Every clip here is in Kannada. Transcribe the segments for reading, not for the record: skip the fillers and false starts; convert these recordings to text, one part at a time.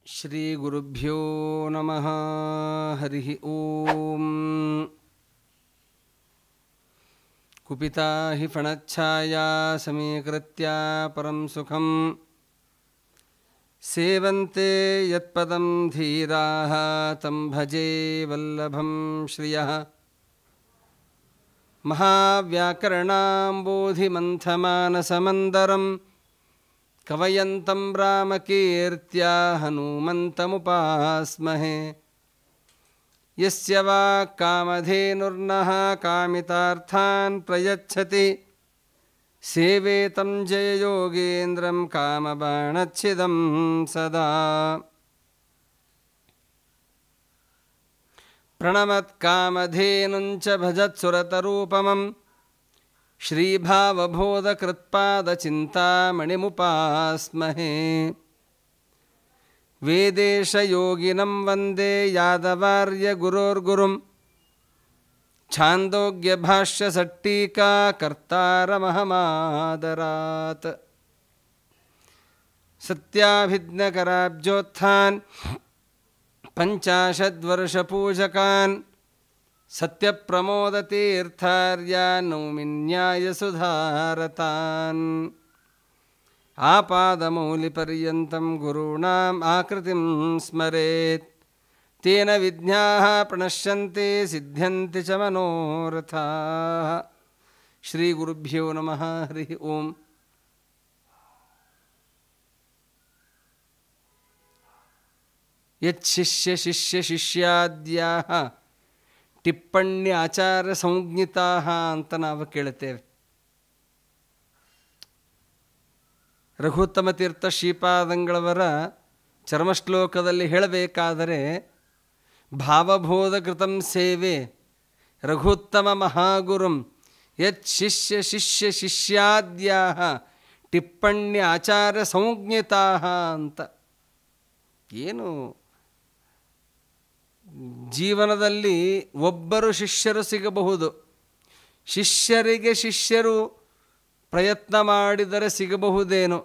ಶ್ರೀ ಗುರುಭ್ಯೋ ನಮಃ. ಹರಿ ಓಂ. ಕುಪಿತಾ ಹಿ ಫಣಚ್ಛಾಯಾ ಸಮೀಕೃತ್ಯ ಪರಂ ಸುಖಂ ಸೇವಂತೆ ಯತ್ಪದಂ ಧೀರಾಃ ತಂ ಭಜೆ ವಲ್ಲಭಂ ಶ್ರಿಯಃ. ಮಹಾವ್ಯಾಕರಣಾಂಬೋಧಿಮಂಥಮಾನಸಮಂದರಂ ಕವಯಂತಂ ರಾಮಕೀರ್ತ್ಯಾ ಹನುಮಂತಮುಪಾಸ್ಮಹೇ. ಯಸ್ಯ ವಾಕ್ ಕಾಮಧೇನುರ್ನಃ ಕಾಮಿತಾರ್ಥಾನ್ ಪ್ರಯಚ್ಛತಿ ಸೇವೇತಂ ಜಯಯೋಗೇಂದ್ರಂ ಕಾಮಬಾಣಚ್ಛಿದಂ ಸದಾ. ಪ್ರಣಮತ್ಕಾಮಧೇನುಂಚ ಭಜತ್ಸುರತರೂಪಮಂ ಶ್ರೀಭಾವಬೋಧಕೃತ್ಪಾದಚಿಂತಾಮಣಿಮುಪಾಸ್ಮಹೇ. ವೇದೇಶಯೋಗಿನಂ ವಂದೇ ಯಾದವಾರ್ಯಗುರೋರ್ಗುರುಂ ಛಾಂದೋಗ್ಯಭಾಷ್ಯಸಟ್ಟೀಕಾಕರ್ತಾರಮಹಮಾದರಾತ್. ಸತ್ಯಾಭಿಜ್ಞಕರಾಬ್ಜೋತ್ಥಾನ್ ಪಂಚಾಶದ್ವರ್ಷಪೂಜಕಾನ್ ಸತ್ಯಪ್ರಮೋದತೀರ್ಥಾರ್ಯಾನ್ ನೌಮಿನ್ಯಾಯಸುಧಾರತಾನ್. ಆಪಾದಮೌಲಿಪರ್ಯಂತಂ ಗುರುಣಾಂ ಆಕೃತಿಂ ಸ್ಮರೇತ್. ತೇನ ವಿಘ್ನಾಃ ಪ್ರಣಶ್ಯಂತೆ ಸಿದ್ಧ್ಯಂತಿ ಚ ಮನೋರಥಾಃ. ಶ್ರೀ ಗುರುಭ್ಯೋ ನಮಃ. ಹರಿ ಓಂ. ಯಚ್ಚಿಷ್ಯಶಿಷ್ಯಶಿಷ್ಯಾದ್ಯಾಃ ಟಿಪ್ಪಣ್ಯ ಆಚಾರ ಸಂಜ್ಞಿತಾಃ ಅಂತ ನಾವು ಕೇಳುತ್ತೇವೆ. ರಘುತ್ತಮ ತೀರ್ಥ ಶ್ರೀಪಾದಂಗಳವರ ಚರ್ಮಶ್ಲೋಕದಲ್ಲಿ ಹೇಳಬೇಕಾದರೆ ಭಾವಬೋಧಕೃತಂ ಸೇವೆ ರಘುತ್ತಮ ಮಹಾಗುರುಂ ಯಚ್ಚಿಷ್ಯಶಿಷ್ಯಶಿಷ್ಯಾದ್ಯಾಃ ಟಿಪ್ಪಣ್ಯ ಆಚಾರ ಸಂಜ್ಞಿತಾಃ ಅಂತ. ಏನು ಜೀವನದಲ್ಲಿ ಒಬ್ಬರು ಶಿಷ್ಯರು ಸಿಗಬಹುದು, ಶಿಷ್ಯರಿಗೆ ಶಿಷ್ಯರು ಪ್ರಯತ್ನ ಮಾಡಿದರೆ ಸಿಗಬಹುದೇನೋ,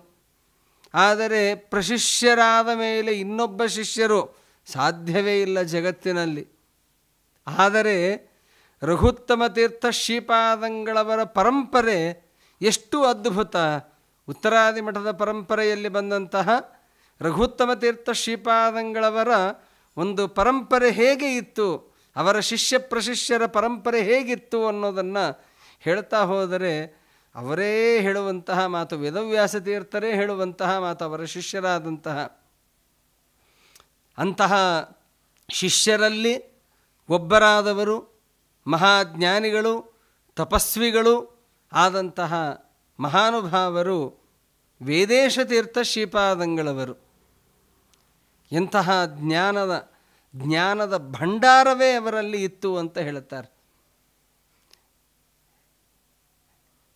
ಆದರೆ ಪ್ರಶಿಷ್ಯರಾದ ಮೇಲೆ ಇನ್ನೊಬ್ಬ ಶಿಷ್ಯರು ಸಾಧ್ಯವೇ ಇಲ್ಲ ಜಗತ್ತಿನಲ್ಲಿ. ಆದರೆ ರಘುತ್ತಮ ತೀರ್ಥ ಶ್ರೀಪಾದಂಗಳವರ ಪರಂಪರೆ ಎಷ್ಟು ಅದ್ಭುತ. ಉತ್ತರಾದಿ ಮಠದ ಪರಂಪರೆಯಲ್ಲಿ ಬಂದಂತಹ ರಘುತ್ತಮ ತೀರ್ಥ ಶ್ರೀಪಾದಂಗಳವರ ಒಂದು ಪರಂಪರೆ ಹೇಗೆ ಇತ್ತು, ಅವರ ಶಿಷ್ಯ ಪ್ರಶಿಷ್ಯರ ಪರಂಪರೆ ಹೇಗಿತ್ತು ಅನ್ನೋದನ್ನು ಹೇಳ್ತಾ ಹೋದರೆ ಅವರೇ ಹೇಳುವಂತಹ ಮಾತು, ವೇದವ್ಯಾಸ ತೀರ್ಥರೇ ಹೇಳುವಂತಹ ಮಾತು, ಅವರ ಶಿಷ್ಯರಾದಂತಹ ಅಂತಹ ಶಿಷ್ಯರಲ್ಲಿ ಒಬ್ಬರಾದವರು ಮಹಾಜ್ಞಾನಿಗಳು ತಪಸ್ವಿಗಳು ಆದಂತಹ ಮಹಾನುಭಾವರು ವೇದೇಶ ತೀರ್ಥ ಶ್ರೀಪಾದಂಗಳವರು. ಎಂತಹ ಜ್ಞಾನದ ಭಂಡಾರವೇ ಅವರಲ್ಲಿ ಇತ್ತು ಅಂತ ಹೇಳುತ್ತಾರೆ.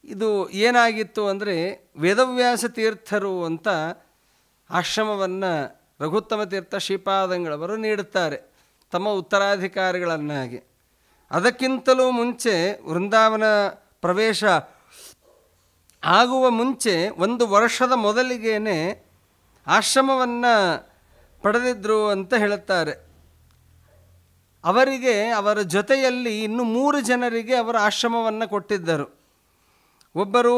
ಇದು ಏನಾಗಿತ್ತು ಅಂದರೆ, ವೇದವ್ಯಾಸ ತೀರ್ಥರು ಅಂತ ಆಶ್ರಮವನ್ನು ರಘುತ್ತಮ ತೀರ್ಥ ಶ್ರೀಪಾದಂಗಳವರು ನೀಡುತ್ತಾರೆ ತಮ್ಮ ಉತ್ತರಾಧಿಕಾರಿಗಳನ್ನಾಗಿ. ಅದಕ್ಕಿಂತಲೂ ಮುಂಚೆ ವೃಂದಾವನ ಪ್ರವೇಶ ಆಗುವ ಮುಂಚೆ 1 ವರ್ಷದ ಮೊದಲಿಗೇನೆ ಆಶ್ರಮವನ್ನು ಪಡೆದಿದ್ದರು ಅಂತ ಹೇಳುತ್ತಾರೆ. ಅವರಿಗೆ ಅವರ ಜೊತೆಯಲ್ಲಿ ಇನ್ನು 3 ಜನರಿಗೆ ಅವರ ಆಶ್ರಮವನ್ನು ಕೊಟ್ಟಿದ್ದರು. ಒಬ್ಬರು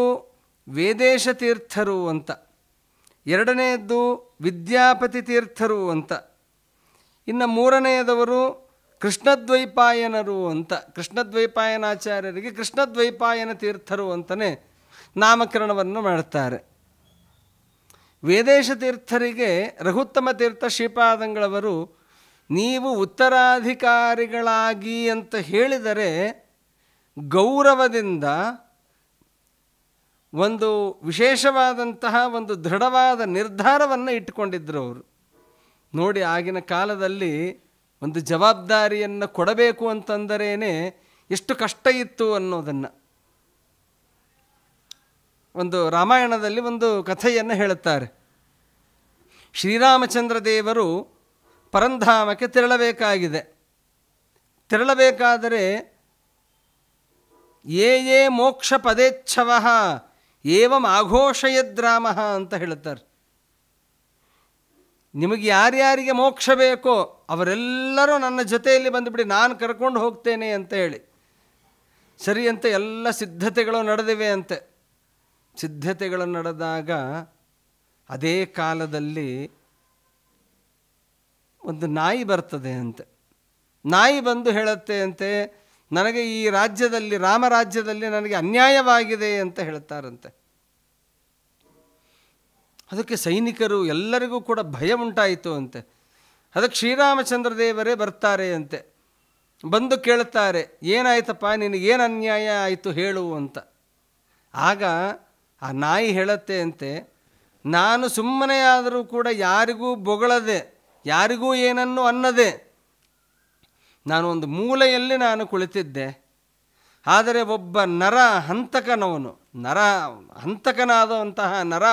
ವೇದೇಶ ತೀರ್ಥರು ಅಂತ, ಎರಡನೆಯದ್ದು ವಿದ್ಯಾಪತಿ ತೀರ್ಥರು ಅಂತ, ಇನ್ನು 3ನೆಯದವರು ಕೃಷ್ಣದ್ವೈಪಾಯನರು ಅಂತ. ಕೃಷ್ಣದ್ವೈಪಾಯನಾಚಾರ್ಯರಿಗೆ ಕೃಷ್ಣದ್ವೈಪಾಯನ ತೀರ್ಥರು ಅಂತಲೇ ನಾಮಕರಣವನ್ನು ಮಾಡುತ್ತಾರೆ. ವೇದೇಶ ತೀರ್ಥರಿಗೆ ರಘುತ್ತಮ ತೀರ್ಥ ಶ್ರೀಪಾದಂಗಳವರು ನೀವು ಉತ್ತರಾಧಿಕಾರಿಗಳಾಗಿ ಅಂತ ಹೇಳಿದರೆ ಗೌರವದಿಂದ ಒಂದು ವಿಶೇಷವಾದಂತಹ ಒಂದು ದೃಢವಾದ ನಿರ್ಧಾರವನ್ನು ಇಟ್ಟುಕೊಂಡಿದ್ದರು ಅವರು. ನೋಡಿ, ಆಗಿನ ಕಾಲದಲ್ಲಿ ಒಂದು ಜವಾಬ್ದಾರಿಯನ್ನು ಕೊಡಬೇಕು ಅಂತಂದರೇನೆ ಎಷ್ಟು ಕಷ್ಟ ಇತ್ತು ಅನ್ನೋದನ್ನು. ಒಂದು ರಾಮಾಯಣದಲ್ಲಿ ಒಂದು ಕಥೆಯನ್ನು ಹೇಳುತ್ತಾರೆ. ಶ್ರೀರಾಮಚಂದ್ರ ದೇವರು ಪರಂಧಾಮಕ್ಕೆ ತೆರಳಬೇಕಾಗಿದೆ. ತೆರಳಬೇಕಾದರೆ ಯೇ ಮೋಕ್ಷ ಪದೇಚ್ಛವಃ ಏವಂ ಆಘೋಷಯದ್ರಾಮಃ ಅಂತ ಹೇಳುತ್ತಾರೆ. ನಿಮಗೆ ಯಾರ್ಯಾರಿಗೆ ಮೋಕ್ಷ ಬೇಕೋ ಅವರೆಲ್ಲರೂ ನನ್ನ ಜೊತೆಯಲ್ಲಿ ಬಂದುಬಿಡಿ, ನಾನು ಕರ್ಕೊಂಡು ಹೋಗ್ತೇನೆ ಅಂತ ಹೇಳಿ. ಸರಿ ಅಂತ ಎಲ್ಲ ಸಿದ್ಧತೆಗಳು ನಡೆದಿವೆ ಅಂತೆ. ಸಿದ್ಧತೆಗಳು ನಡೆದಾಗ ಅದೇ ಕಾಲದಲ್ಲಿ ಒಂದು ನಾಯಿ ಬರ್ತದೆ ಅಂತೆ. ನಾಯಿ ಬಂದು ಹೇಳುತ್ತೆ ಅಂತೆ, ನನಗೆ ಈ ರಾಜ್ಯದಲ್ಲಿ, ರಾಮರಾಜ್ಯದಲ್ಲಿ ನನಗೆ ಅನ್ಯಾಯವಾಗಿದೆ ಅಂತ ಹೇಳ್ತಾರಂತೆ. ಅದಕ್ಕೆ ಸೈನಿಕರು ಎಲ್ಲರಿಗೂ ಕೂಡ ಭಯ ಉಂಟಾಯಿತು ಅಂತೆ. ಅದಕ್ಕೆ ಶ್ರೀರಾಮಚಂದ್ರ ದೇವರೇ ಬರ್ತಾರೆ ಅಂತೆ. ಬಂದು ಕೇಳ್ತಾರೆ, ಏನಾಯ್ತಪ್ಪ, ನಿನಗೇನು ಅನ್ಯಾಯ ಆಯಿತು ಹೇಳು ಅಂತ. ಆಗ ಆ ನಾಯಿ ಹೇಳುತ್ತೆ ಅಂತೆ, ನಾನು ಸುಮ್ಮನೆ ಆದರೂ ಕೂಡ ಯಾರಿಗೂ ಬೊಗಳದೆ, ಯಾರಿಗೂ ಏನನ್ನು ಅನ್ನದೆ ನಾನು ಒಂದು ಮೂಲೆಯಲ್ಲಿ ನಾನು ಕುಳಿತಿದ್ದೆ. ಆದರೆ ಒಬ್ಬ ಹಂತಕನಾದಂತಹ ನರ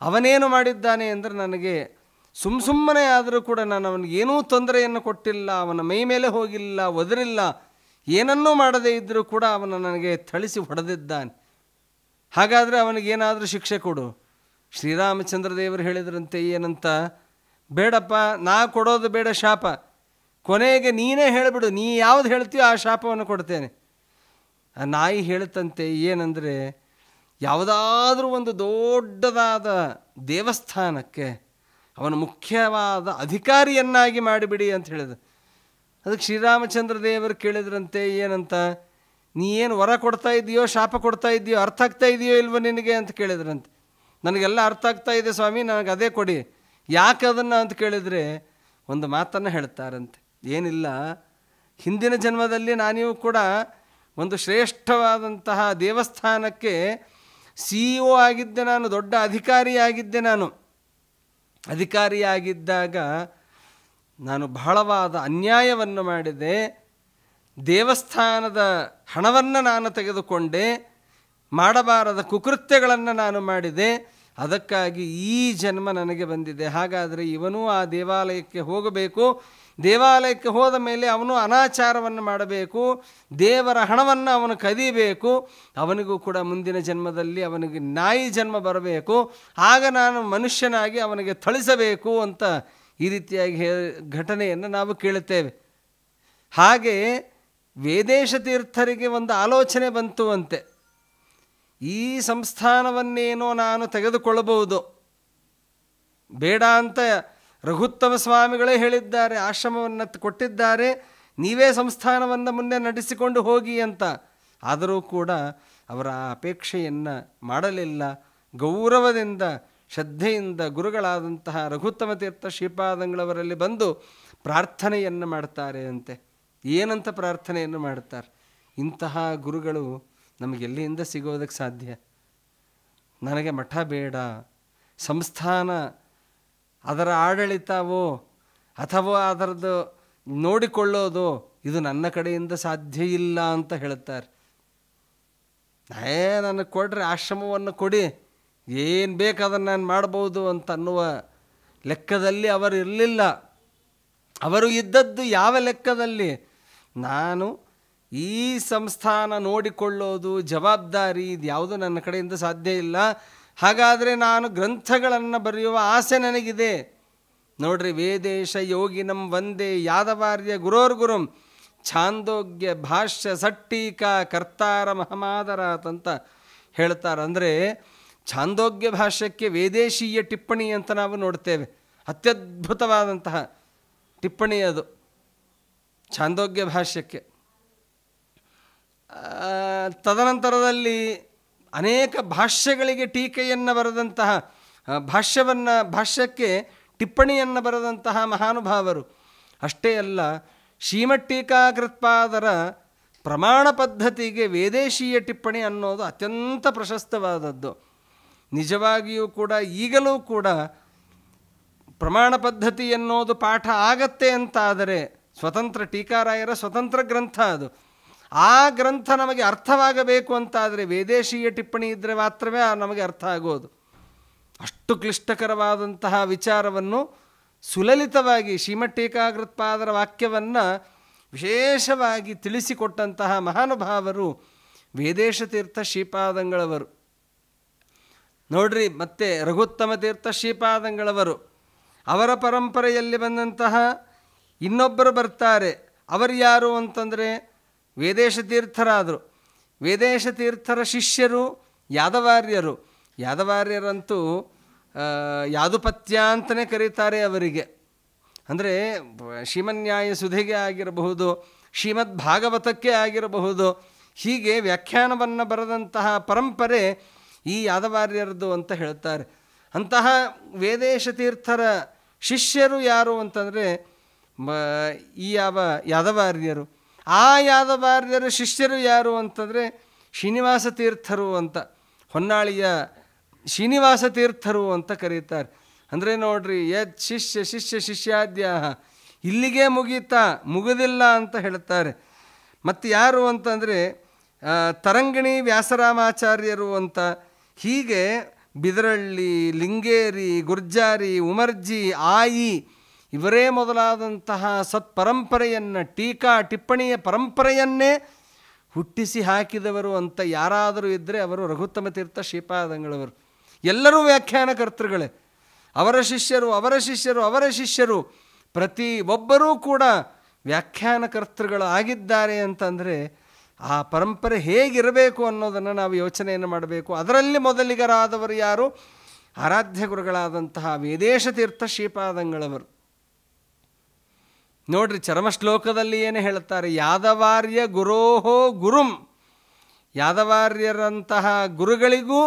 ಅವನೇನು ಮಾಡಿದ್ದಾನೆ ಅಂದರೆ, ನನಗೆ ಸುಮ್ಮನೆ ಆದರೂ ಕೂಡ ನಾನು ಅವನಿಗೇನೂ ತೊಂದರೆಯನ್ನು ಕೊಟ್ಟಿಲ್ಲ, ಅವನ ಮೈ ಮೇಲೆ ಹೋಗಿಲ್ಲ, ಒದರಿಲ್ಲ, ಏನನ್ನೂ ಮಾಡದೇ ಇದ್ದರೂ ಕೂಡ ಅವನು ನನಗೆ ಥಳಿಸಿ ಹೊಡೆದಿದ್ದಾನೆ. ಹಾಗಾದರೆ ಅವನಿಗೇನಾದರೂ ಶಿಕ್ಷೆ ಕೊಡು. ಶ್ರೀರಾಮಚಂದ್ರ ದೇವರು ಹೇಳಿದ್ರಂತೆ, ಏನಂತ? ಬೇಡಪ್ಪ, ನಾ ಕೊಡೋದು ಬೇಡ ಶಾಪ, ಕೊನೆಗೆ ನೀನೇ ಹೇಳಿಬಿಡು, ನೀ ಯಾವುದು ಹೇಳ್ತೀಯೋ ಆ ಶಾಪವನ್ನು ಕೊಡ್ತೇನೆ. ಆ ನಾಯಿ ಹೇಳ್ತಂತೆ ಏನಂದರೆ, ಯಾವುದಾದ್ರೂ ಒಂದು ದೊಡ್ಡದಾದ ದೇವಸ್ಥಾನಕ್ಕೆ ಅವನ ಮುಖ್ಯವಾದ ಅಧಿಕಾರಿಯನ್ನಾಗಿ ಮಾಡಿಬಿಡಿ ಅಂತ ಹೇಳಿದ. ಅದಕ್ಕೆ ಶ್ರೀರಾಮಚಂದ್ರ ದೇವರು ಕೇಳಿದ್ರಂತೆ, ಏನಂತ? ನೀ ಏನು ವರ ಕೊಡ್ತಾ ಇದೆಯೋ ಶಾಪ ಕೊಡ್ತಾ ಇದೆಯೋ ಅರ್ಥ ಆಗ್ತಾ ಇದೆಯೋ ಇಲ್ವೋ ನಿನಗೆ ಅಂತ ಕೇಳಿದ್ರಂತೆ. ನನಗೆಲ್ಲ ಅರ್ಥ ಆಗ್ತಾ ಇದೆ ಸ್ವಾಮಿ, ನನಗೆ ಅದೇ ಕೊಡಿ. ಯಾಕೆ ಅದನ್ನು ಅಂತ ಕೇಳಿದರೆ ಒಂದು ಮಾತನ್ನು ಹೇಳ್ತಾರಂತೆ, ಏನಿಲ್ಲ, ಹಿಂದಿನ ಜನ್ಮದಲ್ಲಿ ನಾನಿಗೂ ಕೂಡ ಒಂದು ಶ್ರೇಷ್ಠವಾದಂತಹ ದೇವಸ್ಥಾನಕ್ಕೆ CEO ಆಗಿದ್ದೆ, ನಾನು ದೊಡ್ಡ ಅಧಿಕಾರಿಯಾಗಿದ್ದೆ. ನಾನು ಅಧಿಕಾರಿಯಾಗಿದ್ದಾಗ ನಾನು ಬಹಳವಾದ ಅನ್ಯಾಯವನ್ನು ಮಾಡಿದೆ. ದೇವಸ್ಥಾನದ ಹಣವನ್ನು ನಾನು ತೆಗೆದುಕೊಂಡೆ, ಮಾಡಬಾರದ ಕುಕೃತ್ಯಗಳನ್ನು ನಾನು ಮಾಡಿದೆ. ಅದಕ್ಕಾಗಿ ಈ ಜನ್ಮ ನನಗೆ ಬಂದಿದೆ. ಹಾಗಾದರೆ ಇವನೂ ಆ ದೇವಾಲಯಕ್ಕೆ ಹೋಗಬೇಕು. ದೇವಾಲಯಕ್ಕೆ ಹೋದ ಮೇಲೆ ಅವನು ಅನಾಚಾರವನ್ನು ಮಾಡಬೇಕು, ದೇವರ ಹಣವನ್ನು ಅವನು ಕದಿಬೇಕು. ಅವನಿಗೂ ಕೂಡ ಮುಂದಿನ ಜನ್ಮದಲ್ಲಿ ಅವನಿಗೆ ನಾಯಿ ಜನ್ಮ ಬರಬೇಕು. ಆಗ ನಾನು ಮನುಷ್ಯನಾಗಿ ಅವನಿಗೆ ಥಳಿಸಬೇಕು ಅಂತ ಈ ರೀತಿಯಾಗಿ ಘಟನೆಯನ್ನು ನಾವು ಕೇಳುತ್ತೇವೆ. ಹಾಗೆ ವೇದೇಶ ತೀರ್ಥರಿಗೆ ಒಂದು ಆಲೋಚನೆ ಬಂತು ಅಂತೆ, ಈ ಸಂಸ್ಥಾನವನ್ನೇನೋ ನಾನು ತೆಗೆದುಕೊಳ್ಳಬಹುದು, ಬೇಡ ಅಂತ ರಘುತ್ತಮ ಸ್ವಾಮಿಗಳೇ ಹೇಳಿದ್ದಾರೆ, ಆಶ್ರಮವನ್ನು ಕೊಟ್ಟಿದ್ದಾರೆ, ನೀವೇ ಸಂಸ್ಥಾನವನ್ನು ಮುಂದೆ ನಡೆಸಿಕೊಂಡು ಹೋಗಿ ಅಂತ. ಆದರೂ ಕೂಡ ಅವರ ಅಪೇಕ್ಷೆಯನ್ನು ಮಾಡಲಿಲ್ಲ. ಗೌರವದಿಂದ ಶ್ರದ್ಧೆಯಿಂದ ಗುರುಗಳಾದಂತಹ ರಘುತ್ತಮ ತೀರ್ಥ ಶ್ರೀಪಾದಂಗಳವರಲ್ಲಿ ಬಂದು ಪ್ರಾರ್ಥನೆಯನ್ನು ಮಾಡ್ತಾರೆ ಅಂತೆ. ಏನಂತ ಪ್ರಾರ್ಥನೆಯನ್ನು ಮಾಡ್ತಾರೆ? ಇಂತಹ ಗುರುಗಳು ನಮಗೆಲ್ಲಿಂದ ಸಿಗೋದಕ್ಕೆ ಸಾಧ್ಯ? ನನಗೆ ಮಠ ಬೇಡ, ಸಂಸ್ಥಾನ ಅದರ ಆಡಳಿತವೋ ಅಥವಾ ಅದರದ್ದು ನೋಡಿಕೊಳ್ಳೋದು ಇದು ನನ್ನ ಕಡೆಯಿಂದ ಸಾಧ್ಯ ಇಲ್ಲ ಅಂತ ಹೇಳುತ್ತಾರೆ. ನನಗೆ ಕೊಡ್ರಿ, ಆಶ್ರಮವನ್ನು ಕೊಡಿ, ಏನು ಬೇಕು ಅದನ್ನು ನಾನು ಮಾಡ್ಬೋದು ಅಂತ ಅನ್ನುವ ಲೆಕ್ಕದಲ್ಲಿ ಅವರು ಇರಲಿಲ್ಲ. ಅವರು ಇದ್ದದ್ದು ಯಾವ ಲೆಕ್ಕದಲ್ಲಿ? ನಾನು ಈ ಸಂಸ್ಥಾನ ನೋಡಿಕೊಳ್ಳೋದು ಜವಾಬ್ದಾರಿ ಇದು ಯಾವುದು ನನ್ನ ಕಡೆಯಿಂದ ಸಾಧ್ಯ ಇಲ್ಲ. ಹಾಗಾದರೆ ನಾನು ಗ್ರಂಥಗಳನ್ನು ಬರೆಯುವ ಆಸೆ ನನಗಿದೆ. ನೋಡ್ರಿ, ವೇದೇಶ ಯೋಗಿನಂ ವಂದೇ ಯಾದವಾರ್ಯ ಗುರೋರ್ಗುರುಂ ಛಾಂದೋಗ್ಯ ಭಾಷ್ಯ ಸಟ್ಟೀಕಾ ಕರ್ತಾರ ಮಹಮಾದರಾತ್ ಅಂತ ಹೇಳ್ತಾರೆ. ಅಂದರೆ ಛಾಂದೋಗ್ಯ ಭಾಷ್ಯಕ್ಕೆ ವೇದೇಶೀಯ ಟಿಪ್ಪಣಿ ಅಂತ ನಾವು ನೋಡ್ತೇವೆ. ಅತ್ಯದ್ಭುತವಾದಂತಹ ಟಿಪ್ಪಣಿ ಅದು ಛಾಂದೋಗ್ಯ ಭಾಷ್ಯಕ್ಕೆ. ತದನಂತರದಲ್ಲಿ ಅನೇಕ ಭಾಷ್ಯಗಳಿಗೆ ಟೀಕೆಯನ್ನು ಬರೆದಂತಹ ಭಾಷ್ಯಕ್ಕೆ ಟಿಪ್ಪಣಿಯನ್ನು ಬರೆದಂತಹ ಮಹಾನುಭಾವರು. ಅಷ್ಟೇ ಅಲ್ಲ, ಶ್ರೀಮಟ್ಟೀಕಾಕೃತ್ಪಾದರ ಪ್ರಮಾಣ ಪದ್ಧತಿಗೆ ವೇದೇಶೀಯ ಟಿಪ್ಪಣಿ ಅನ್ನೋದು ಅತ್ಯಂತ ಪ್ರಶಸ್ತವಾದದ್ದು. ನಿಜವಾಗಿಯೂ ಕೂಡ ಈಗಲೂ ಕೂಡ ಪ್ರಮಾಣ ಪದ್ಧತಿ ಎನ್ನುವುದು ಪಾಠ ಆಗತ್ತೆ ಅಂತಾದರೆ ಸ್ವತಂತ್ರ ಟೀಕಾರಾಯರ ಸ್ವತಂತ್ರ ಗ್ರಂಥ ಅದು. ಆ ಗ್ರಂಥ ನಮಗೆ ಅರ್ಥವಾಗಬೇಕು ಅಂತಾದರೆ ವೇದೇಶೀಯ ಟಿಪ್ಪಣಿ ಇದ್ದರೆ ಮಾತ್ರವೇ ನಮಗೆ ಅರ್ಥ ಆಗೋದು. ಅಷ್ಟು ಕ್ಲಿಷ್ಟಕರವಾದಂತಹ ವಿಚಾರವನ್ನು ಸುಲಲಿತವಾಗಿ ಶ್ರೀಮಟ್ಟೀಕಾಕೃತ್ಪಾದರ ವಾಕ್ಯವನ್ನು ವಿಶೇಷವಾಗಿ ತಿಳಿಸಿಕೊಟ್ಟಂತಹ ಮಹಾನುಭಾವರು ವೇದೇಶ ತೀರ್ಥ ಶ್ರೀಪಾದಂಗಳವರು. ನೋಡ್ರಿ, ಮತ್ತೆ ರಘುತ್ತಮ ತೀರ್ಥ ಶ್ರೀಪಾದಂಗಳವರು ಅವರ ಪರಂಪರೆಯಲ್ಲಿ ಬಂದಂತಹ ಇನ್ನೊಬ್ಬರು ಬರ್ತಾರೆ. ಅವರು ಯಾರು ಅಂತಂದರೆ ವೇದೇಶ ತೀರ್ಥರಾದರು. ವೇದೇಶ ತೀರ್ಥರ ಶಿಷ್ಯರು ಯಾದವಾರ್ಯರು. ಯಾದವಾರ್ಯರಂತೂ ಯಾದುಪತ್ಯ ಅಂತಲೇ ಕರೀತಾರೆ ಅವರಿಗೆ. ಅಂದರೆ ಶ್ರೀಮನ್ಯಾಯ ಸುಧೆಗೆ ಆಗಿರಬಹುದು, ಶ್ರೀಮದ್ ಭಾಗವತಕ್ಕೆ ಆಗಿರಬಹುದು, ಹೀಗೆ ವ್ಯಾಖ್ಯಾನವನ್ನು ಬರೆದಂತಹ ಪರಂಪರೆ ಈ ಯಾದವಾರ್ಯರದು ಅಂತ ಹೇಳ್ತಾರೆ. ಅಂತಹ ವೇದೇಶ ತೀರ್ಥರ ಶಿಷ್ಯರು ಯಾರು ಅಂತಂದರೆ ಈ ಯಾದವಾರ್ಯರು. ಆ ಯಾದವಾರ್ಯರ ಶಿಷ್ಯರು ಯಾರು ಅಂತಂದರೆ ಶ್ರೀನಿವಾಸ ತೀರ್ಥರು ಅಂತ, ಹೊನ್ನಾಳಿಯ ಶ್ರೀನಿವಾಸ ತೀರ್ಥರು ಅಂತ ಕರೀತಾರೆ. ಅಂದರೆ ನೋಡ್ರಿ, ಯತ್ ಶಿಷ್ಯ ಶಿಷ್ಯ ಶಿಷ್ಯಾದ್ಯ ಇಲ್ಲಿಗೆ ಮುಗಿದಿಲ್ಲ ಅಂತ ಹೇಳ್ತಾರೆ. ಮತ್ತು ಯಾರು ಅಂತಂದರೆ ತರಂಗಿಣಿ ವ್ಯಾಸರಾಮಾಚಾರ್ಯರು ಅಂತ. ಹೀಗೆ ಬಿದರಳ್ಳಿ, ಲಿಂಗೇರಿ, ಗುರ್ಜಾರಿ, ಉಮರ್ಜಿ, ಆಯಿ ಇವರೇ ಮೊದಲಾದಂತಹ ಸತ್ಪರಂಪರೆಯನ್ನು, ಟೀಕಾ ಟಿಪ್ಪಣಿಯ ಪರಂಪರೆಯನ್ನೇ ಹುಟ್ಟಿಸಿ ಹಾಕಿದವರು ಅಂತ ಯಾರಾದರೂ ಇದ್ದರೆ ಅವರು ರಘುತ್ತಮ ತೀರ್ಥ ಶ್ರೀಪಾದಂಗಳವರು. ಎಲ್ಲರೂ ವ್ಯಾಖ್ಯಾನಕರ್ತೃಗಳೇ. ಅವರ ಶಿಷ್ಯರು ಅವರ ಶಿಷ್ಯರು ಅವರ ಶಿಷ್ಯರು ಪ್ರತಿ ಒಬ್ಬರೂ ಕೂಡ ವ್ಯಾಖ್ಯಾನಕರ್ತೃಗಳು ಆಗಿದ್ದಾರೆ ಅಂತಂದರೆ ಆ ಪರಂಪರೆ ಹೇಗಿರಬೇಕು ಅನ್ನೋದನ್ನು ನಾವು ಯೋಚನೆಯನ್ನು ಮಾಡಬೇಕು. ಅದರಲ್ಲಿ ಮೊದಲಿಗರಾದವರು ಯಾರು? ಆರಾಧ್ಯ ಗುರುಗಳಾದಂತಹ ವೇದೇಶ ತೀರ್ಥ ಶ್ರೀಪಾದಂಗಳವರು. ನೋಡ್ರಿ, ಚರಮಶ್ಲೋಕದಲ್ಲಿ ಏನು ಹೇಳ್ತಾರೆ? ಯಾದವಾರ್ಯ ಗುರೋಹೋ ಗುರುಂ. ಯಾದವಾರ್ಯರಂತಹ ಗುರುಗಳಿಗೂ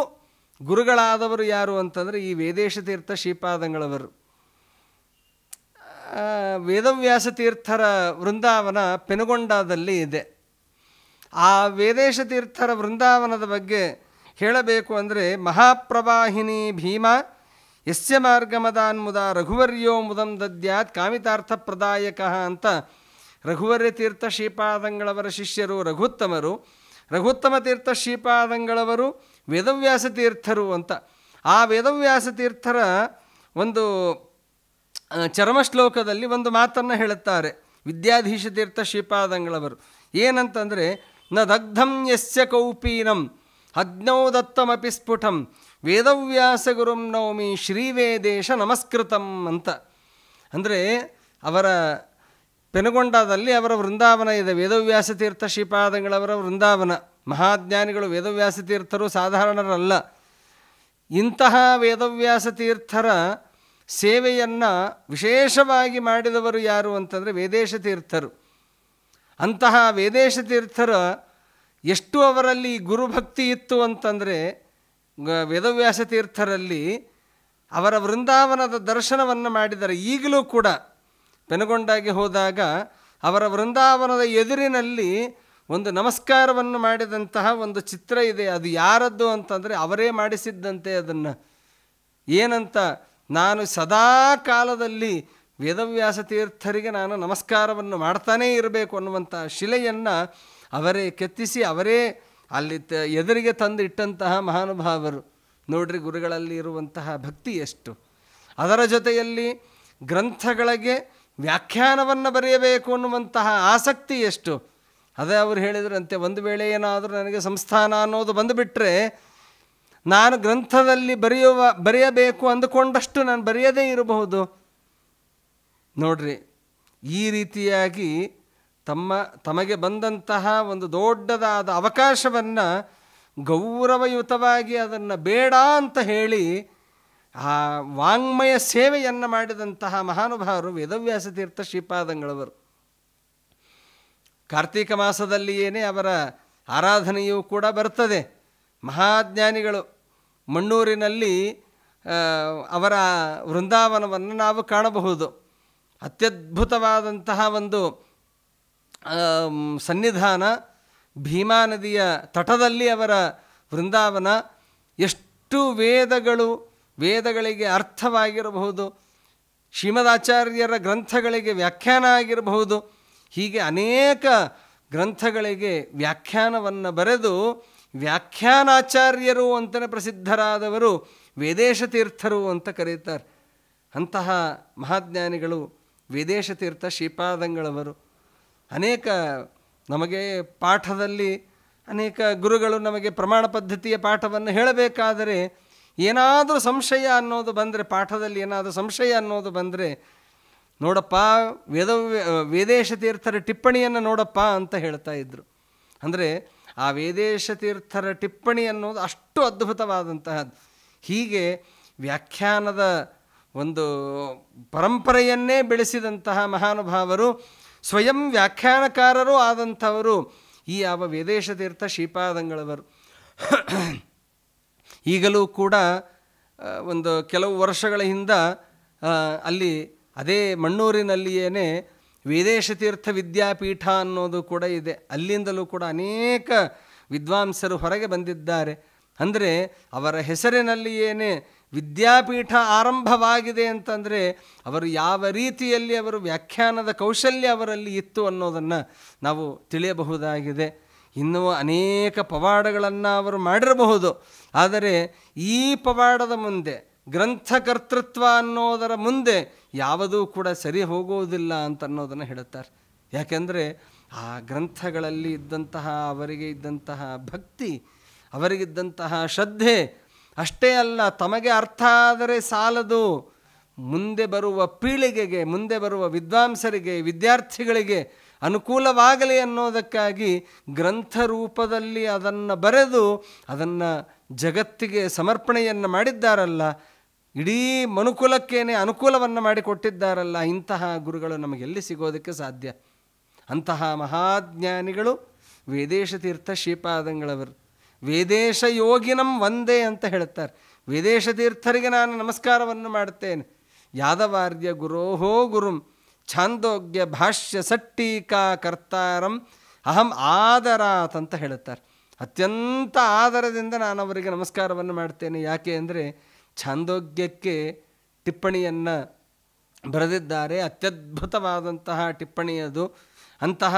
ಗುರುಗಳಾದವರು ಯಾರು ಅಂತಂದರೆ ಈ ವೇದೇಶ ತೀರ್ಥ ಶ್ರೀಪಾದಂಗಳವರು. ವೇದವ್ಯಾಸ ತೀರ್ಥರ ವೃಂದಾವನ ಪೆನುಗೊಂಡದಲ್ಲಿ ಇದೆ. ಆ ವೇದೇಶ ತೀರ್ಥರ ವೃಂದಾವನದ ಬಗ್ಗೆ ಹೇಳಬೇಕು ಅಂದರೆ ಮಹಾಪ್ರವಾಹಿನಿ ಭೀಮ ಯಸ್ಯ ಮಾರ್ಗಮದಾನ್ಮುದ ರಘುವರ್ಯೋ ಮುದಂ ದದ್ಯಾತ್ ಕಾಮಿತಾರ್ಥ ಪ್ರದಾಯಕ ಅಂತ ರಘುವರ್ಯ ತೀರ್ಥ ಶ್ರೀಪಾದಂಗಳವರ ಶಿಷ್ಯರು ರಘುತ್ತಮರು. ರಘುತ್ತಮ ತೀರ್ಥ ಶ್ರೀಪಾದಂಗಳವರು ವೇದವ್ಯಾಸ ತೀರ್ಥರು ಅಂತ. ಆ ವೇದವ್ಯಾಸ ತೀರ್ಥರ ಒಂದು ಚರಮಶ್ಲೋಕದಲ್ಲಿ ಒಂದು ಮಾತನ್ನು ಹೇಳುತ್ತಾರೆ ವಿದ್ಯಾಧೀಶ ತೀರ್ಥ ಶ್ರೀಪಾದಂಗಳವರು. ಏನಂತಂದರೆ, ನ ದಗ್ಧಂ ಯಸ್ಯ ಕೌಪೀನಂ ಅಗ್ನೌ ದತ್ತಮಪಿ ಸ್ಫುಟಂ ವೇದವ್ಯಾಸ ಗುರುಂ ನೌಮಿ ಶ್ರೀವೇದೇಶ ನಮಸ್ಕೃತಂ ಅಂತ. ಅಂದರೆ ಅವರ ಪೆನುಗೊಂಡದಲ್ಲಿ ಅವರ ವೃಂದಾವನ ಇದೆ, ವೇದವ್ಯಾಸ ತೀರ್ಥ ಶ್ರೀಪಾದಂಗಳವರ ವೃಂದಾವನ. ಮಹಾಜ್ಞಾನಿಗಳು ವೇದವ್ಯಾಸ ತೀರ್ಥರು ಸಾಧಾರಣರಲ್ಲ. ಇಂತಹ ವೇದವ್ಯಾಸ ತೀರ್ಥರ ಸೇವೆಯನ್ನು ವಿಶೇಷವಾಗಿ ಮಾಡಿದವರು ಯಾರು ಅಂತಂದರೆ ವೇದೇಶ ತೀರ್ಥರು. ಅಂತಹ ವೇದೇಶ ತೀರ್ಥರ ಎಷ್ಟು ಅವರಲ್ಲಿ ಗುರುಭಕ್ತಿ ಇತ್ತು ಅಂತಂದರೆ, ವೇದವ್ಯಾಸ ತೀರ್ಥರಲ್ಲಿ ಅವರ ವೃಂದಾವನದ ದರ್ಶನವನ್ನು ಮಾಡಿದ್ದಾರೆ. ಈಗಲೂ ಕೂಡ ಪೆನುಗೊಂಡಾಗೆ ಹೋದಾಗ ಅವರ ವೃಂದಾವನದ ಎದುರಿನಲ್ಲಿ ಒಂದು ನಮಸ್ಕಾರವನ್ನು ಮಾಡಿದಂತಹ ಒಂದು ಚಿತ್ರ ಇದೆ. ಅದು ಯಾರದ್ದು ಅಂತಂದರೆ ಅವರೇ ಮಾಡಿಸಿದ್ದಂತೆ. ಅದನ್ನು ಏನಂತ, ನಾನು ಸದಾ ಕಾಲದಲ್ಲಿ ವೇದವ್ಯಾಸ ತೀರ್ಥರಿಗೆ ನಾನು ನಮಸ್ಕಾರವನ್ನು ಮಾಡ್ತಾನೇ ಇರಬೇಕು ಅನ್ನುವಂಥ ಶಿಲೆಯನ್ನು ಅವರೇ ಕೆತ್ತಿಸಿ ಅವರೇ ಅಲ್ಲಿ ಎದುರಿಗೆ ತಂದು ಇಟ್ಟಂತಹ ಮಹಾನುಭಾವರು. ನೋಡ್ರಿ, ಗುರುಗಳಲ್ಲಿ ಇರುವಂತಹ ಭಕ್ತಿ ಎಷ್ಟು. ಅದರ ಜೊತೆಯಲ್ಲಿ ಗ್ರಂಥಗಳಿಗೆ ವ್ಯಾಖ್ಯಾನವನ್ನು ಬರೆಯಬೇಕು ಅನ್ನುವಂತಹ ಆಸಕ್ತಿ ಎಷ್ಟು. ಅದೇ ಅವರು ಹೇಳಿದ್ರಂತೆ, ಒಂದು ವೇಳೆ ಏನಾದರೂ ನನಗೆ ಸಂಸ್ಥಾನ ಅನ್ನೋದು ಬಂದುಬಿಟ್ರೆ ನಾನು ಗ್ರಂಥದಲ್ಲಿ ಬರೆಯಬೇಕು ಅಂದುಕೊಂಡಷ್ಟು ನಾನು ಬರೆಯದೇ ಇರಬಹುದು. ನೋಡ್ರಿ, ಈ ರೀತಿಯಾಗಿ ತಮಗೆ ಬಂದಂತಹ ಒಂದು ದೊಡ್ಡದಾದ ಅವಕಾಶವನ್ನು ಗೌರವಯುತವಾಗಿ ಅದನ್ನು ಬೇಡ ಅಂತ ಹೇಳಿ ಆ ವಾಂಗ್ಮಯ ಸೇವೆಯನ್ನು ಮಾಡಿದಂತಹ ಮಹಾನುಭಾವರು ವೇದವ್ಯಾಸ ತೀರ್ಥ ಶ್ರೀಪಾದಂಗಳವರು. ಕಾರ್ತೀಕ ಮಾಸದಲ್ಲಿಯೇ ಅವರ ಆರಾಧನೆಯೂ ಕೂಡ ಬರ್ತದೆ. ಮಹಾಜ್ಞಾನಿಗಳು ಮಣ್ಣೂರಿನಲ್ಲಿ ಅವರ ವೃಂದಾವನವನ್ನು ನಾವು ಕಾಣಬಹುದು. ಅತ್ಯದ್ಭುತವಾದಂತಹ ಒಂದು ಸನ್ನಿಧಾನ. ಭೀಮಾ ನದಿಯ ತಟದಲ್ಲಿ ಅವರ ವೃಂದಾವನ. ಎಷ್ಟು ವೇದಗಳಿಗೆ ಅರ್ಥವಾಗಿರಬಹುದು, ಶ್ರೀಮದಾಚಾರ್ಯರ ಗ್ರಂಥಗಳಿಗೆ ವ್ಯಾಖ್ಯಾನ ಆಗಿರಬಹುದು. ಹೀಗೆ ಅನೇಕ ಗ್ರಂಥಗಳಿಗೆ ವ್ಯಾಖ್ಯಾನವನ್ನು ಬರೆದು ವ್ಯಾಖ್ಯಾನಾಚಾರ್ಯರು ಅಂತಲೇ ಪ್ರಸಿದ್ಧರಾದವರು ವೇದೇಶ ತೀರ್ಥರು ಅಂತ ಕರೀತಾರೆ. ಅಂತಹ ಮಹಾಜ್ಞಾನಿಗಳು ವೇದೇಶ ತೀರ್ಥ ಶ್ರೀಪಾದಂಗಳವರು. ಅನೇಕ ನಮಗೆ ಪಾಠದಲ್ಲಿ ಅನೇಕ ಗುರುಗಳು ನಮಗೆ ಪ್ರಮಾಣ ಪದ್ಧತಿಯ ಪಾಠವನ್ನು ಹೇಳಬೇಕಾದರೆ ಏನಾದರೂ ಸಂಶಯ ಅನ್ನೋದು ಬಂದರೆ, ಪಾಠದಲ್ಲಿ ಏನಾದರೂ ಸಂಶಯ ಅನ್ನೋದು ಬಂದರೆ, ನೋಡಪ್ಪ ವೇದೇಶ ತೀರ್ಥರ ಟಿಪ್ಪಣಿಯನ್ನು ನೋಡಪ್ಪ ಅಂತ ಹೇಳ್ತಾ ಇದ್ದರು. ಅಂದರೆ ಆ ವೇದೇಶ ತೀರ್ಥರ ಟಿಪ್ಪಣಿ ಅನ್ನೋದು ಅಷ್ಟು ಅದ್ಭುತವಾದಂತಹದ್ದು. ಹೀಗೆ ವ್ಯಾಖ್ಯಾನದ ಒಂದು ಪರಂಪರೆಯನ್ನೇ ಬೆಳೆಸಿದಂತಹ ಮಹಾನುಭಾವರು, ಸ್ವಯಂ ವ್ಯಾಖ್ಯಾನಕಾರರೂ ಆದಂಥವರು ಈ ಯಾವ ವೇದೇಶ ತೀರ್ಥ ಶ್ರೀಪಾದಂಗಳವರು. ಈಗಲೂ ಕೂಡ ಒಂದು ಕೆಲವು ವರ್ಷಗಳ ಹಿಂದೆ ಅಲ್ಲಿ ಅದೇ ಮಣ್ಣೂರಿನಲ್ಲಿಯೇ ವೇದೇಶ ತೀರ್ಥ ವಿದ್ಯಾಪೀಠ ಅನ್ನೋದು ಕೂಡ ಇದೆ. ಅಲ್ಲಿಂದಲೂ ಕೂಡ ಅನೇಕ ವಿದ್ವಾಂಸರು ಹೊರಗೆ ಬಂದಿದ್ದಾರೆ. ಅಂದರೆ ಅವರ ಹೆಸರಿನಲ್ಲಿಯೇ ವಿದ್ಯಾಪೀಠ ಆರಂಭವಾಗಿದೆ ಅಂತಂದರೆ ಅವರು ಯಾವ ರೀತಿಯಲ್ಲಿ ಅವರು ವ್ಯಾಖ್ಯಾನದ ಕೌಶಲ್ಯ ಅವರಲ್ಲಿ ಇತ್ತು ಅನ್ನೋದನ್ನು ನಾವು ತಿಳಿಯಬಹುದಾಗಿದೆ. ಇನ್ನೂ ಅನೇಕ ಪವಾಡಗಳನ್ನು ಅವರು ಮಾಡಿರಬಹುದು. ಆದರೆ ಈ ಪವಾಡದ ಮುಂದೆ, ಗ್ರಂಥಕರ್ತೃತ್ವ ಅನ್ನೋದರ ಮುಂದೆ ಯಾವುದೂ ಕೂಡ ಸರಿ ಹೋಗುವುದಿಲ್ಲ ಅಂತನ್ನೋದನ್ನು ಹೇಳುತ್ತಾರೆ. ಯಾಕೆಂದರೆ ಆ ಗ್ರಂಥಗಳಲ್ಲಿ ಇದ್ದಂತಹ ಅವರಿಗೆ ಇದ್ದಂತಹ ಭಕ್ತಿ, ಅವರಿಗಿದ್ದಂತಹ ಶ್ರದ್ಧೆ ಅಷ್ಟೇ ಅಲ್ಲ, ತಮಗೆ ಅರ್ಥ ಆದರೆ ಸಾಲದು, ಮುಂದೆ ಬರುವ ಪೀಳಿಗೆಗೆ, ಮುಂದೆ ಬರುವ ವಿದ್ವಾಂಸರಿಗೆ, ವಿದ್ಯಾರ್ಥಿಗಳಿಗೆ ಅನುಕೂಲವಾಗಲಿ ಅನ್ನೋದಕ್ಕಾಗಿ ಗ್ರಂಥ ರೂಪದಲ್ಲಿ ಅದನ್ನು ಬರೆದು ಅದನ್ನು ಜಗತ್ತಿಗೆ ಸಮರ್ಪಣೆಯನ್ನು ಮಾಡಿದ್ದಾರಲ್ಲ, ಇಡೀ ಮನುಕುಲಕ್ಕೇನೆ ಅನುಕೂಲವನ್ನು ಮಾಡಿಕೊಟ್ಟಿದ್ದಾರಲ್ಲ. ಇಂತಹ ಗುರುಗಳು ನಮಗೆಲ್ಲಿ ಸಿಗೋದಕ್ಕೆ ಸಾಧ್ಯ? ಅಂತಹ ಮಹಾಜ್ಞಾನಿಗಳು ವೇದೇಶ ತೀರ್ಥ ಶ್ರೀಪಾದಂಗಳವರು. ವೇದೇಶ ಯೋಗಿನಂ ವಂದೇ ಅಂತ ಹೇಳುತ್ತಾರೆ. ವೇದೇಶ ತೀರ್ಥರಿಗೆ ನಾನು ನಮಸ್ಕಾರವನ್ನು ಮಾಡುತ್ತೇನೆ. ಯಾದವಾರ್ಯ ಗುರೋಹೋ ಗುರುಂ ಛಾಂದೋಗ್ಯ ಭಾಷ್ಯ ಸಟ್ಟೀಕಾ ಕರ್ತಾರಂ ಅಹಂ ಆದರಾತ್ ಅಂತ ಹೇಳುತ್ತಾರೆ. ಅತ್ಯಂತ ಆದರದಿಂದ ನಾನು ಅವರಿಗೆ ನಮಸ್ಕಾರವನ್ನು ಮಾಡ್ತೇನೆ. ಯಾಕೆ ಅಂದರೆ ಛಾಂದೋಗ್ಯಕ್ಕೆ ಟಿಪ್ಪಣಿಯನ್ನು ಬರೆದಿದ್ದಾರೆ. ಅತ್ಯದ್ಭುತವಾದಂತಹ ಟಿಪ್ಪಣಿ ಅದು. ಅಂತಹ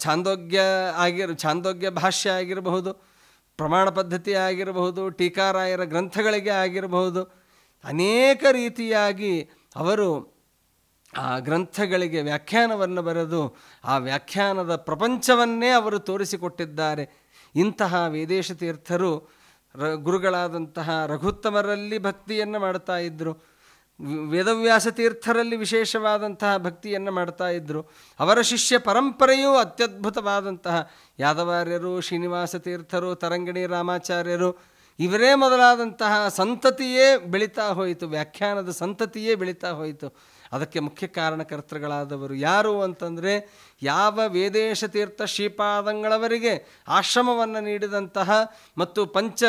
ಛಾಂದೋಗ್ಯ ಭಾಷ್ಯ ಆಗಿರಬಹುದು, ಪ್ರಮಾಣ ಪದ್ಧತಿ ಆಗಿರಬಹುದು, ಟೀಕಾರಾಯರ ಗ್ರಂಥಗಳಿಗೆ ಆಗಿರಬಹುದು, ಅನೇಕ ರೀತಿಯಾಗಿ ಅವರು ಆ ಗ್ರಂಥಗಳಿಗೆ ವ್ಯಾಖ್ಯಾನವನ್ನು ಬರೆದು ಆ ವ್ಯಾಖ್ಯಾನದ ಪ್ರಪಂಚವನ್ನೇ ಅವರು ತೋರಿಸಿಕೊಟ್ಟಿದ್ದಾರೆ. ಇಂತಹ ವೇದೇಶ ತೀರ್ಥರು ಗುರುಗಳಾದಂತಹ ರಘುತ್ತಮರಲ್ಲಿ ಭಕ್ತಿಯನ್ನು ಮಾಡ್ತಾ ಇದ್ದರು. ವೇದವ್ಯಾಸ ತೀರ್ಥರಲ್ಲಿ ವಿಶೇಷವಾದಂತಹ ಭಕ್ತಿಯನ್ನು ಮಾಡ್ತಾ ಇದ್ದರು. ಅವರ ಶಿಷ್ಯ ಪರಂಪರೆಯೂ ಅತ್ಯದ್ಭುತವಾದಂತಹ ಯಾದವಾರ್ಯರು, ಶ್ರೀನಿವಾಸ ತೀರ್ಥರು, ತರಂಗಿಣಿ ರಾಮಾಚಾರ್ಯರು, ಇವರೇ ಮೊದಲಾದಂತಹ ಸಂತತಿಯೇ ಬೆಳೀತಾ ಹೋಯಿತು. ವ್ಯಾಖ್ಯಾನದ ಸಂತತಿಯೇ ಬೆಳೀತಾ ಹೋಯಿತು. ಅದಕ್ಕೆ ಮುಖ್ಯ ಕಾರಣಕರ್ತೃಗಳಾದವರು ಯಾರು ಅಂತಂದರೆ, ಯಾವ ವೇದೇಶ ತೀರ್ಥ ಶ್ರೀಪಾದಂಗಳವರಿಗೆ ಆಶ್ರಮವನ್ನು ನೀಡಿದಂತಹ ಮತ್ತು ಪಂಚ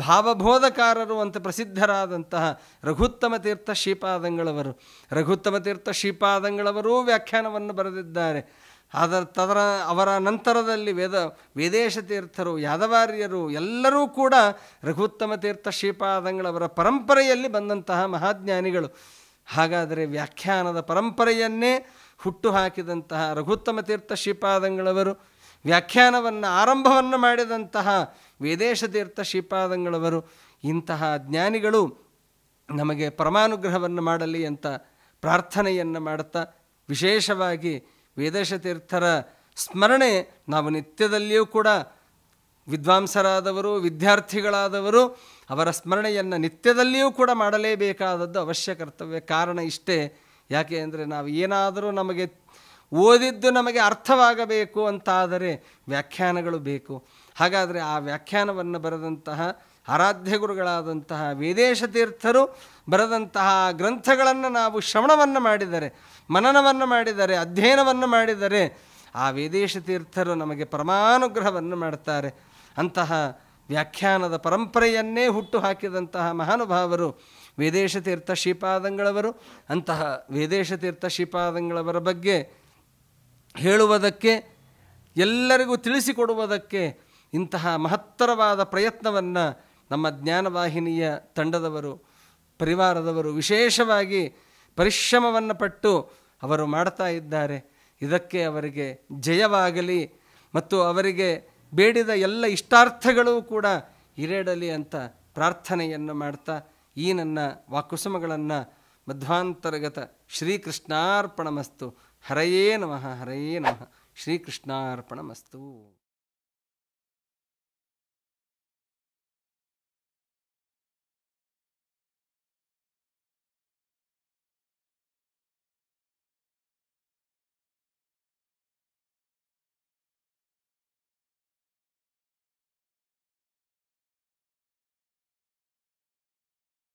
ಭಾವಬೋಧಕಾರರು ಅಂತ ಪ್ರಸಿದ್ಧರಾದಂತಹ ರಘುತ್ತಮ ತೀರ್ಥ ಶ್ರೀಪಾದಂಗಳವರು. ರಘುತ್ತಮ ತೀರ್ಥ ಶ್ರೀಪಾದಂಗಳವರೂ ವ್ಯಾಖ್ಯಾನವನ್ನು ಬರೆದಿದ್ದಾರೆ. ಅವರ ನಂತರದಲ್ಲಿ ವೇದೇಶ ತೀರ್ಥರು, ಯಾದವಾರ್ಯರು ಎಲ್ಲರೂ ಕೂಡ ರಘುತ್ತಮ ತೀರ್ಥ ಶ್ರೀಪಾದಂಗಳವರ ಪರಂಪರೆಯಲ್ಲಿ ಬಂದಂತಹ ಮಹಾಜ್ಞಾನಿಗಳು. ಹಾಗಾದರೆ ವ್ಯಾಖ್ಯಾನದ ಪರಂಪರೆಯನ್ನೇ ಹುಟ್ಟು ಹಾಕಿದಂತಹ ರಘುತ್ತಮ ತೀರ್ಥ ಶ್ರೀಪಾದಂಗಳವರು, ವ್ಯಾಖ್ಯಾನವನ್ನು ಆರಂಭವನ್ನು ಮಾಡಿದಂತಹ ವೇದೇಶ ತೀರ್ಥ ಶ್ರೀಪಾದಂಗಳವರು, ಇಂತಹ ಜ್ಞಾನಿಗಳು ನಮಗೆ ಪರಮಾನುಗ್ರಹವನ್ನು ಮಾಡಲಿ ಅಂತ ಪ್ರಾರ್ಥನೆಯನ್ನು ಮಾಡುತ್ತಾ, ವಿಶೇಷವಾಗಿ ವೇದೇಶ ತೀರ್ಥರ ಸ್ಮರಣೆ ನಾವು ನಿತ್ಯದಲ್ಲಿಯೂ ಕೂಡ ವಿದ್ವಾಂಸರಾದವರು, ವಿದ್ಯಾರ್ಥಿಗಳಾದವರು ಅವರ ಸ್ಮರಣೆಯನ್ನು ನಿತ್ಯದಲ್ಲಿಯೂ ಕೂಡ ಮಾಡಲೇಬೇಕಾದದ್ದು ಅವಶ್ಯ ಕರ್ತವ್ಯ. ಕಾರಣ ಇಷ್ಟೇ. ಯಾಕೆ ಅಂದರೆ ನಾವು ಏನಾದರೂ ನಮಗೆ ಓದಿದ್ದು ನಮಗೆ ಅರ್ಥವಾಗಬೇಕು ಅಂತಾದರೆ ವ್ಯಾಖ್ಯಾನಗಳು ಬೇಕು. ಹಾಗಾದರೆ ಆ ವ್ಯಾಖ್ಯಾನವನ್ನು ಬರೆದಂತಹ ಆರಾಧ್ಯ ಗುರುಗಳಾದಂತಹ ವೇದೇಶ ತೀರ್ಥರು ಬರೆದಂತಹ ಗ್ರಂಥಗಳನ್ನು ನಾವು ಶ್ರವಣವನ್ನು ಮಾಡಿದರೆ, ಮನನವನ್ನು ಮಾಡಿದರೆ, ಅಧ್ಯಯನವನ್ನು ಮಾಡಿದರೆ ಆ ವೇದೇಶ ತೀರ್ಥರು ನಮಗೆ ಪರಮಾನುಗ್ರಹವನ್ನು ಮಾಡ್ತಾರೆ. ಅಂತಹ ವ್ಯಾಖ್ಯಾನದ ಪರಂಪರೆಯನ್ನೇ ಹುಟ್ಟು ಹಾಕಿದಂತಹ ಮಹಾನುಭಾವರು ವೇದೇಶ ತೀರ್ಥ ಶ್ರೀಪಾದಂಗಳವರು. ಅಂತಹ ವೇದೇಶ ತೀರ್ಥ ಶ್ರೀಪಾದಂಗಳವರ ಬಗ್ಗೆ ಹೇಳುವುದಕ್ಕೆ, ಎಲ್ಲರಿಗೂ ತಿಳಿಸಿಕೊಡುವುದಕ್ಕೆ ಇಂತಹ ಮಹತ್ತರವಾದ ಪ್ರಯತ್ನವನ್ನು ನಮ್ಮ ಜ್ಞಾನವಾಹಿನಿಯ ತಂಡದವರು, ಪರಿವಾರದವರು ವಿಶೇಷವಾಗಿ ಪರಿಶ್ರಮವನ್ನು ಪಟ್ಟು ಅವರು ಮಾಡ್ತಾ ಇದ್ದಾರೆ. ಇದಕ್ಕೆ ಅವರಿಗೆ ಜಯವಾಗಲಿ ಮತ್ತು ಅವರಿಗೆ ಬೇಡಿದ ಎಲ್ಲ ಇಷ್ಟಾರ್ಥಗಳೂ ಕೂಡ ಈಡೇರಲಿ ಅಂತ ಪ್ರಾರ್ಥನೆಯನ್ನು ಮಾಡ್ತಾ ಈ ನನ್ನ ವಾಕ್ಕುಸುಮಗಳನ್ನು ಮಧ್ವಾಂತರ್ಗತ ಶ್ರೀಕೃಷ್ಣಾರ್ಪಣಮಸ್ತು. ಹರಯೇ ನಮಃ, ಹರಯೇ ನಮಃ. ಶ್ರೀಕೃಷ್ಣಾರ್ಪಣಮಸ್ತು.